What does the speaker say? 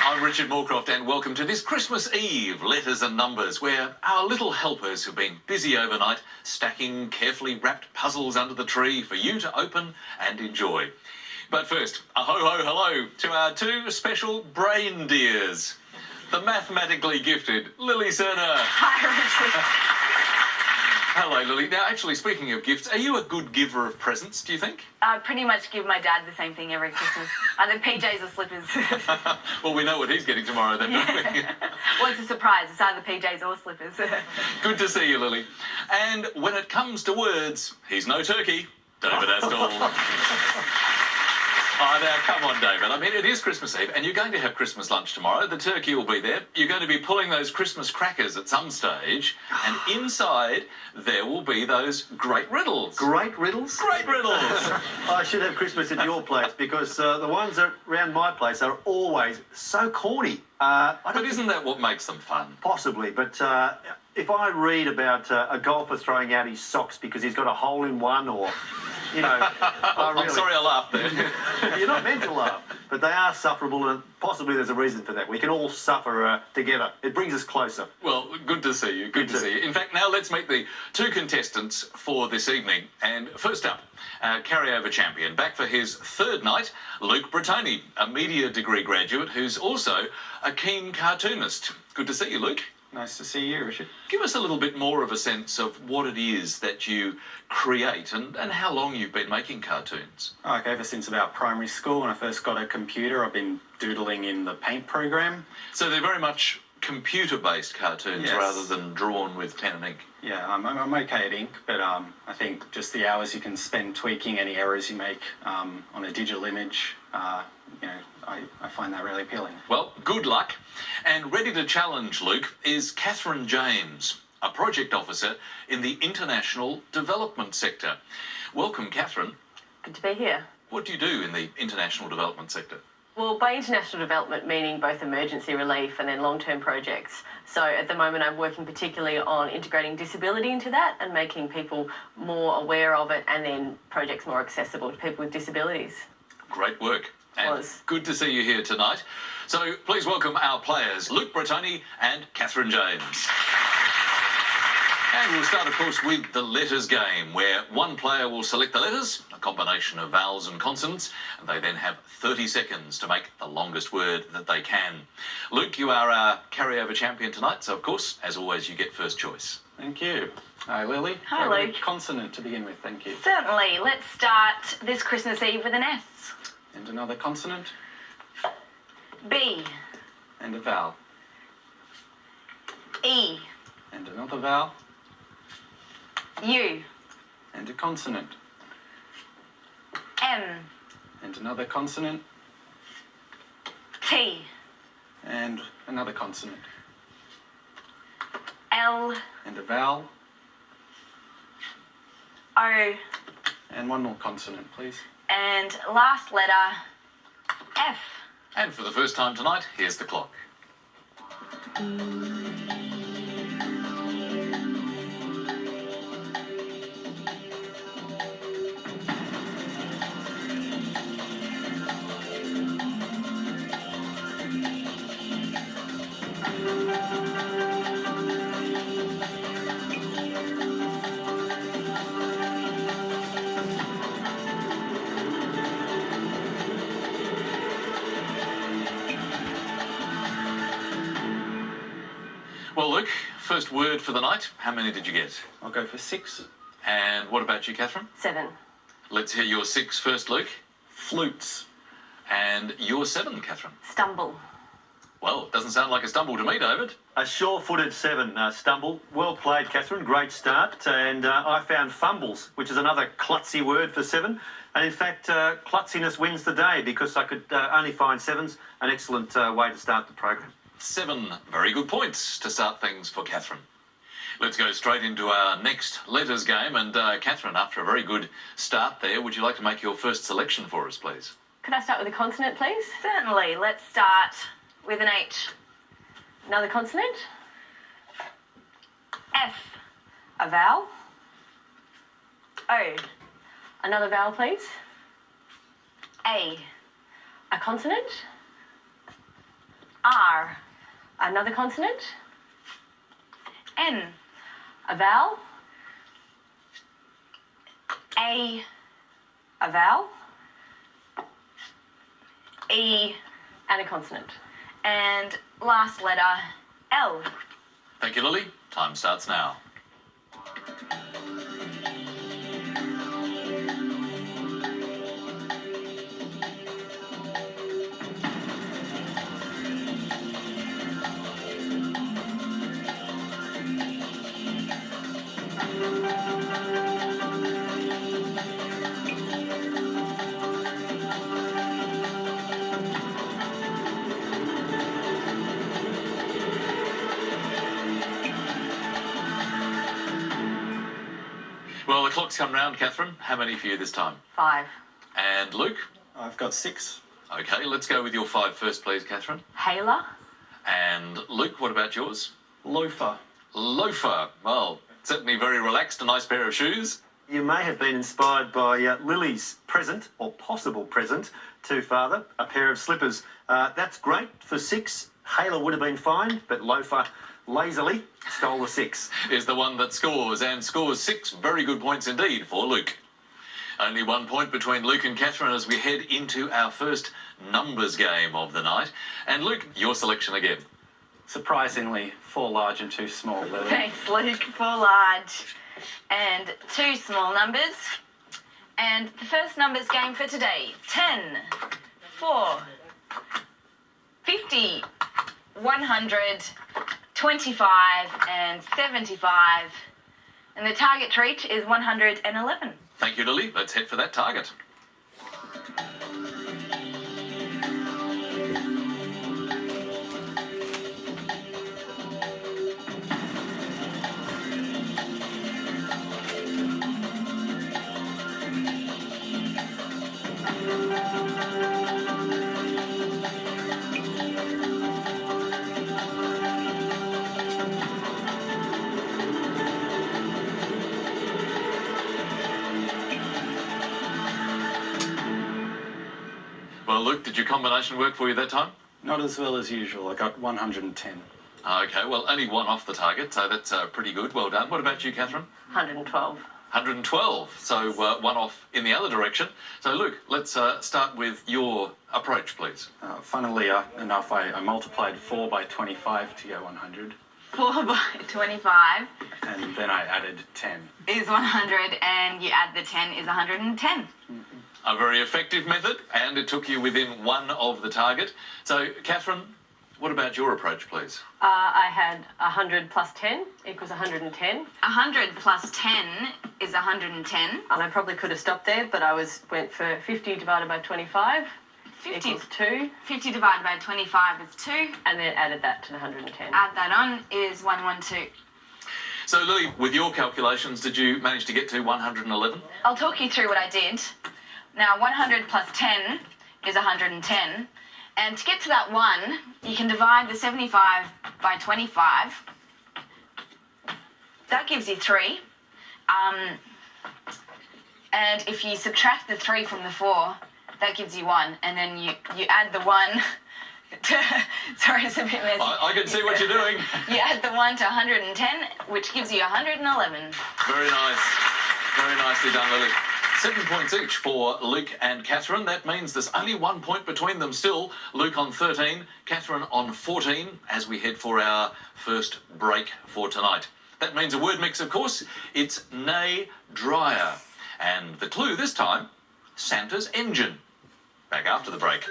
I'm Richard Morecroft and welcome to this Christmas Eve Letters and Numbers, where our little helpers have been busy overnight stacking carefully wrapped puzzles under the tree for you to open and enjoy. But first, a ho-ho-hello to our two special brain dears. The mathematically gifted Lily Serna. Hi, Richard. Hello, Lily. Now, actually, speaking of gifts, are you a good giver of presents, do you think? I pretty much give my dad the same thing every Christmas. Either PJs or slippers. Well, we know what he's getting tomorrow then, don't we? Well, it's a surprise. It's either PJs or slippers. Good to see you, Lily. And when it comes to words, he's no turkey. David Astle. Oh, now, come on, David. I mean, it is Christmas Eve, and you're going to have Christmas lunch tomorrow. The turkey will be there. You're going to be pulling those Christmas crackers at some stage, and inside there will be those great riddles. Great riddles? Great riddles! I should have Christmas at your place, because the ones around my place are always so corny. But isn't that what makes them fun? Possibly, but if I read about a golfer throwing out his socks because he's got a hole in one, or, you know... I'm sorry I laughed there. You're not meant to laugh, but they are sufferable, and possibly there's a reason for that. We can all suffer together. It brings us closer. Well, good to see you. Good to see you. In fact, now let's meet the two contestants for this evening. And first up, carryover champion, back for his third night, Luke Brattoni, a media degree graduate who's also a keen cartoonist. Good to see you, Luke. Nice to see you, Richard. Give us a little bit more of a sense of what it is that you create and how long you've been making cartoons. Okay, ever since about primary school, when I first got a computer, I've been doodling in the paint program. So they're very much computer-based cartoons, Yes. rather than drawn with pen and ink. Yeah, I'm okay at ink, but I think just the hours you can spend tweaking any errors you make on a digital image, you know, I find that really appealing. Well, good luck. And ready to challenge Luke is Kathryn James, a project officer in the international development sector. Welcome, Kathryn. Good to be here. What do you do in the international development sector? Well, by international development, meaning both emergency relief and then long-term projects. So at the moment, I'm working particularly on integrating disability into that and making people more aware of it, and then projects more accessible to people with disabilities. Great work. And good to see you here tonight. So please welcome our players, Luke Brattoni and Kathryn James. And we'll start, of course, with the letters game, where one player will select the letters, a combination of vowels and consonants, and they then have 30 seconds to make the longest word that they can. Luke, you are our carryover champion tonight, so of course, as always, you get first choice. Thank you. Hi, Lily. Hi, Luke. Consonant to begin with, thank you. Certainly. Let's start this Christmas Eve with an S. And another consonant. B. And a vowel. E. And another vowel. U. And a consonant. M. And another consonant. T. And another consonant. L. And a vowel. O. And one more consonant, please. And last letter, F. And for the first time tonight, here's the clock. Well, Luke, first word for the night. How many did you get? I'll go for 6. And what about you, Kathryn? 7. Let's hear your 6 first, Luke. Flutes. And your 7, Kathryn. Stumble. Well, doesn't sound like a stumble to me, David. A sure-footed 7, stumble. Well played, Kathryn. Great start. And I found fumbles, which is another klutzy word for 7. And in fact, klutziness wins the day, because I could only find 7s. An excellent way to start the program. 7 very good points to start things for Kathryn. Let's go straight into our next letters game. And Kathryn, after a very good start there, would you like to make your first selection for us, please? Could I start with a consonant, please? Certainly. Let's start with an H. Another consonant? F. A vowel? O. Another vowel, please? A. A consonant? R. Another consonant? N. A vowel? A. A vowel? E. And a consonant. And last letter, L. Thank you, Lily. Time starts now. Well, the clock's come round, Kathryn. How many for you this time? 5. And Luke? I've got 6. Okay, let's go with your 5 first, please, Kathryn. Hailer? And Luke, what about yours? Loafer. Loafer. Well, certainly very relaxed, a nice pair of shoes. You may have been inspired by Lily's present, or possible present, to father, a pair of slippers. That's great for 6. Hailer would have been fine, but Loafer lazily stole the 6. Is the one that scores, and scores 6 very good points indeed for Luke. Only 1 point between Luke and Kathryn as we head into our first numbers game of the night. And Luke, your selection again. Surprisingly, 4 large and 2 small, Lily. Thanks, Luke. 4 large and 2 small numbers. And the first numbers game for today, 10, 4, 50, 100, 25 and 75. And the target treat is 111. Thank you, Lily. Let's head for that target. Well, Luke, did your combination work for you that time? Not as well as usual. I got 110. Okay, well, only 1 off the target, so that's pretty good. Well done. What about you, Kathryn? 112. 112, so 1 off in the other direction. So, Luke, let's start with your approach, please. Funnily enough, I multiplied 4 by 25 to get 100. 4 by 25 And then I added 10. is 100, and you add the 10 is 110. A very effective method, and it took you within 1 of the target. So, Kathryn, what about your approach, please? I had 100 plus 10 equals 110. 100 plus 10 is 110. And I probably could have stopped there, but I went for 50 divided by 25 50, equals 2, 50 divided by 25 is 2. and then added that to the 110. Add that on is 112. So, Lily, with your calculations, did you manage to get to 111? I'll talk you through what I did. Now, 100 plus 10 is 110. And to get to that 1, you can divide the 75 by 25. That gives you 3. And if you subtract the 3 from the 4, that gives you 1. And then you add the 1 to... Sorry, it's a bit messy. I can see what you're doing. You add the 1 to 110, which gives you 111. Very nice. Very nicely done, Lily. 7 points each for Luke and Kathryn. That means there's only 1 point between them still. Luke on 13, Kathryn on 14, as we head for our first break for tonight. That means a word mix, of course. It's nay dryer. And the clue this time, Santa's engine. Back after the break.